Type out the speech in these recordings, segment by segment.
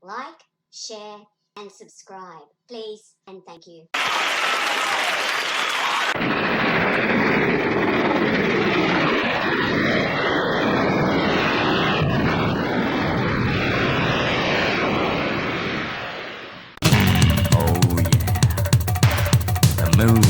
like, share, and subscribe, please, and thank you. Oh yeah, the moon.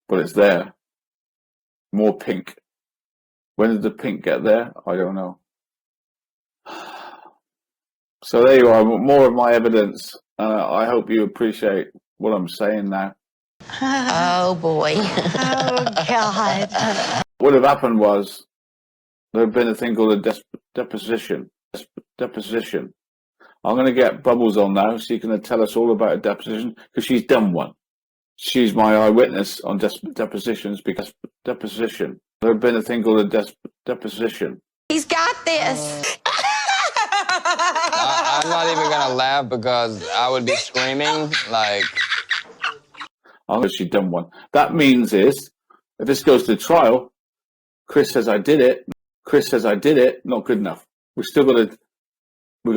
But it's there. More pink. When did the pink get there? I don't know. So there you are, more of my evidence. I hope you appreciate what I'm saying now. Oh boy. Oh God. What would have happened was there had been a thing called a deposition. Deposition. I'm going to get Bubbles on now. She's going to tell us all about a deposition because she's done one. She's my eyewitness on depositions because deposition. There had been a thing called a deposition. He's got this. I'm not even gonna laugh because I would be screaming like. Oh, she's done one. That means is, if this goes to trial, Chris says I did it. Chris says I did it. Not good enough. We've got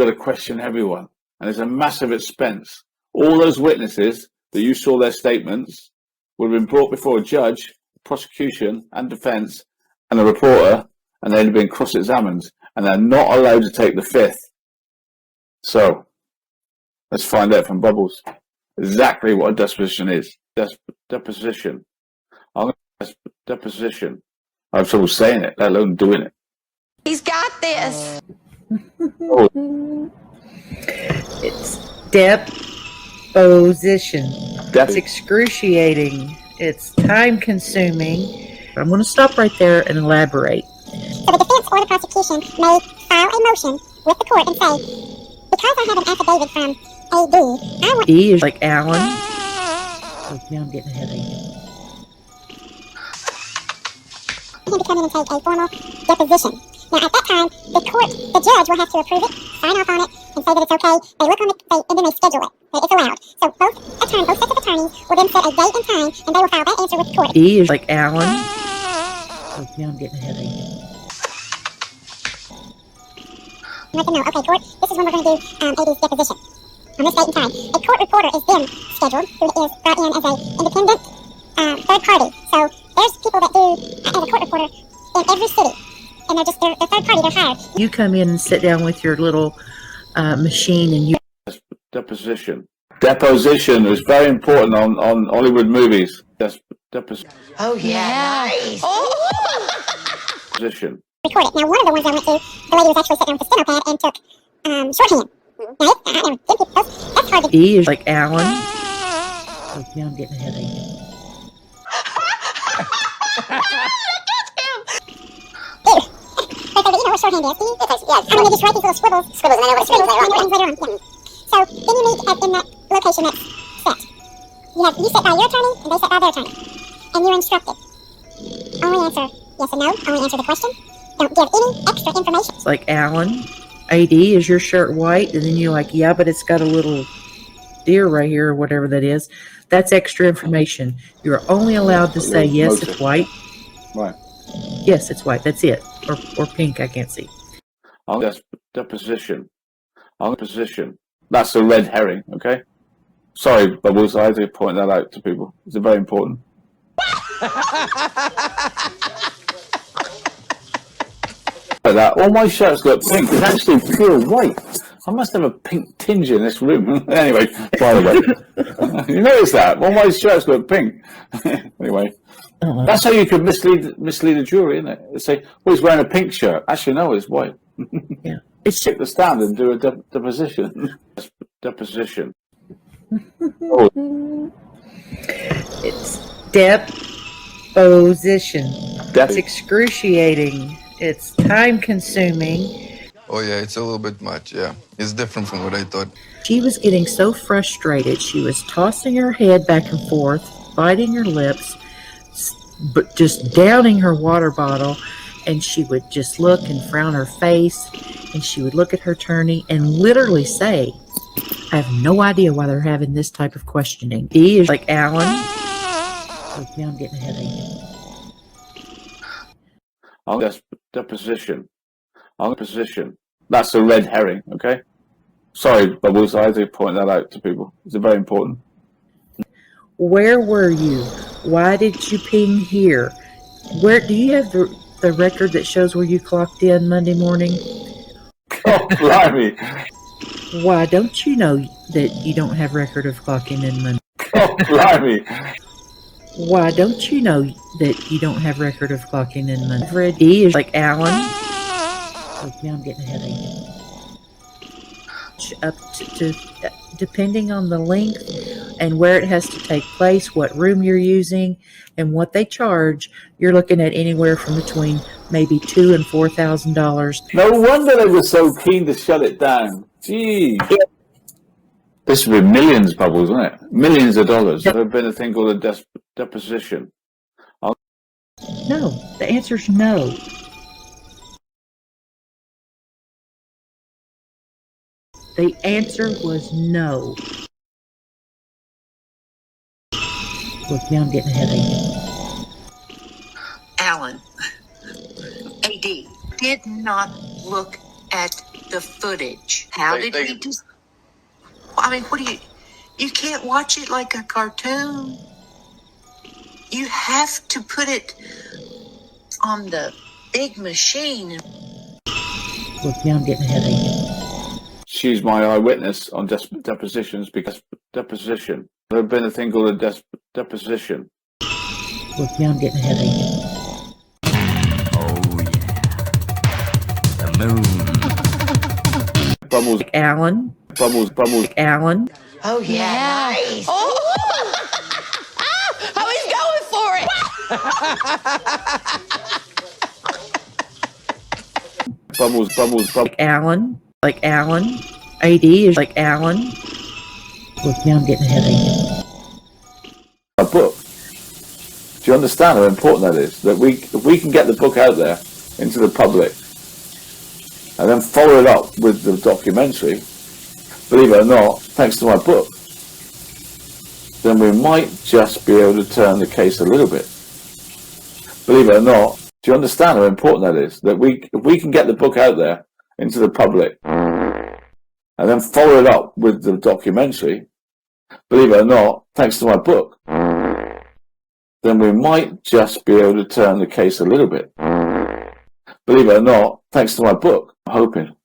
to question everyone, and it's a massive expense. All those witnesses that you saw their statements would have been brought before a judge, prosecution and defence, and a reporter, and they'd have been cross-examined, and they're not allowed to take the fifth. So, let's find out from Bubbles exactly what a deposition is. Deposition. Deposition. I have trouble saying it, let alone doing it. He's got this. It's deposition. It's excruciating. It's time consuming. I'm going to stop right there and elaborate. So the defense or the prosecution may file a motion with the court and say, because I have an affidavit from AD, I want... D is like Alan. Oh, now I'm getting a headache. him to come in and take a formal deposition. Now, at that time, the judge will have to approve it, sign off on it, and say that it's okay. They look on it, and then they schedule it. It's allowed. So both sets of attorneys will then set a date and time, and they will file that answer with the court. D is like Alan. Oh, now I'm getting a headache. Let them know, okay, court, this is when we're going to do AD's deposition. On this date and time. A court reporter is then scheduled, who is brought in as an independent third party. So there's people that do, as a court reporter, in every city. And they're third party, they're hired. You come in and sit down with your little machine and you... Deposition. Deposition is very important on Hollywood movies. Deposition. Oh yeah. Nice. Oh. Deposition. Record it. Now, one of the ones I went to, the lady was actually sitting down with a steno pad and took shorthand. Now, that's hard to... D is like Alan. Oh, now I'm getting a headache. But you know what shorthand is, do you? Yes. I mean, they just write these little scribbles, and then they know what it means later on. Yeah. So, then you meet in that location that's set. You sit by your attorney, and they sit by their attorney. And you're instructed. Only answer yes or no. Only answer the question. Don't give any extra information. It's like Alan. AD, is your shirt white? And then you're like, yeah, but it's got a little deer right here, or whatever that is. That's extra information. You're only allowed to say, yes, it's white. Right. Yes, it's white. That's it. Or pink, I can't see. Deposition. Deposition. That's a red herring, okay? Sorry, Bubbles, I had to point that out to people. It's very important. Like that. All my shirts got pink. It's actually pure white. I must have a pink tinge in this room. Anyway, by the way, you notice that? All my shirts got pink. Anyway, that's how you could mislead a jury, isn't it? They say, "Oh, he's wearing a pink shirt." Actually, no, it's white. Yeah, it's take the stand and do a deposition. Deposition. It's deposition. It's excruciating. It's time consuming. Oh, yeah, it's a little bit much, yeah. It's different from what I thought. She was getting so frustrated. She was tossing her head back and forth, biting her lips, but just downing her water bottle. And she would just look and frown her face. And she would look at her attorney and literally say, I have no idea why they're having this type of questioning. D is like Alan. Oh, now I'm getting a headache. On deposition. On position. That's a red herring, okay? Sorry, Bubbles, I had to point that out to people. It's very important. Where were you? Why did you ping here? Where do you have the record that shows where you clocked in Monday morning? Oh, blimey. Why don't you know that you don't have record of clocking in Monday? Oh, blimey. Why don't you know that you don't have record of clocking in Monday? D is like Alan. Oh, now I'm getting a headache. Up to depending on the length and where it has to take place, what room you're using, and what they charge, you're looking at anywhere from between maybe $2,000 and $4,000. No wonder they were so keen to shut it down. Gee. This would be millions, Bubbles, wouldn't it? Millions of dollars. There had been a thing called a deposition. No, the answer is no. The answer was no. Look, now I'm getting a headache. Alan, AD, did not look at the footage. How did he just... I mean, what do you can't watch it like a cartoon. You have to put it on the big machine. Look, now I'm getting a headache. She's my eyewitness on depositions because deposition. There had been a thing called a deposition. Look, now I'm getting a headache. Oh yeah. The moon. Bubbles. Alan. Bubbles. Alan. Oh, yeah. Nice. Oh, he's going for it. Bubbles. Alan. Like Alan. AD is like Alan. Look, now I'm getting a headache. A book. Do you understand how important that is? That if we can get the book out there into the public and then follow it up with the documentary, believe it or not, thanks to my book, then we might just be able to turn the case a little bit. Believe it or not, do you understand how important that is? That if we can get the book out there into the public and then follow it up with the documentary, believe it or not, thanks to my book, then we might just be able to turn the case a little bit. Believe it or not, thanks to my book, I'm hoping.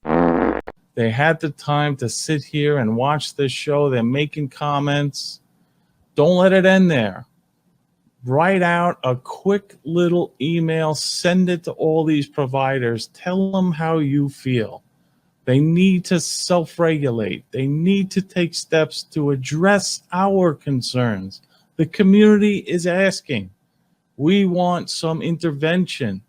They had the time to sit here and watch this show. They're making comments. Don't let it end there. Write out a quick little email, send it to all these providers. Tell them how you feel. They need to self-regulate. They need to take steps to address our concerns. The community is asking. We want some intervention.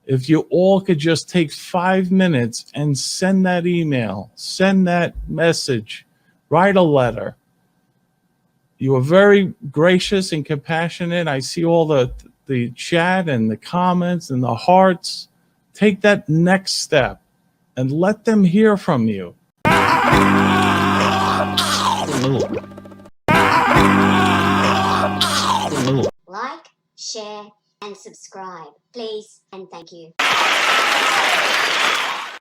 If you all could just take 5 minutes and send that email, send that message, write a letter. You are very gracious and compassionate. I see all the chat and the comments and the hearts. Take that next step and let them hear from you. Like, share, and subscribe, please, and thank you.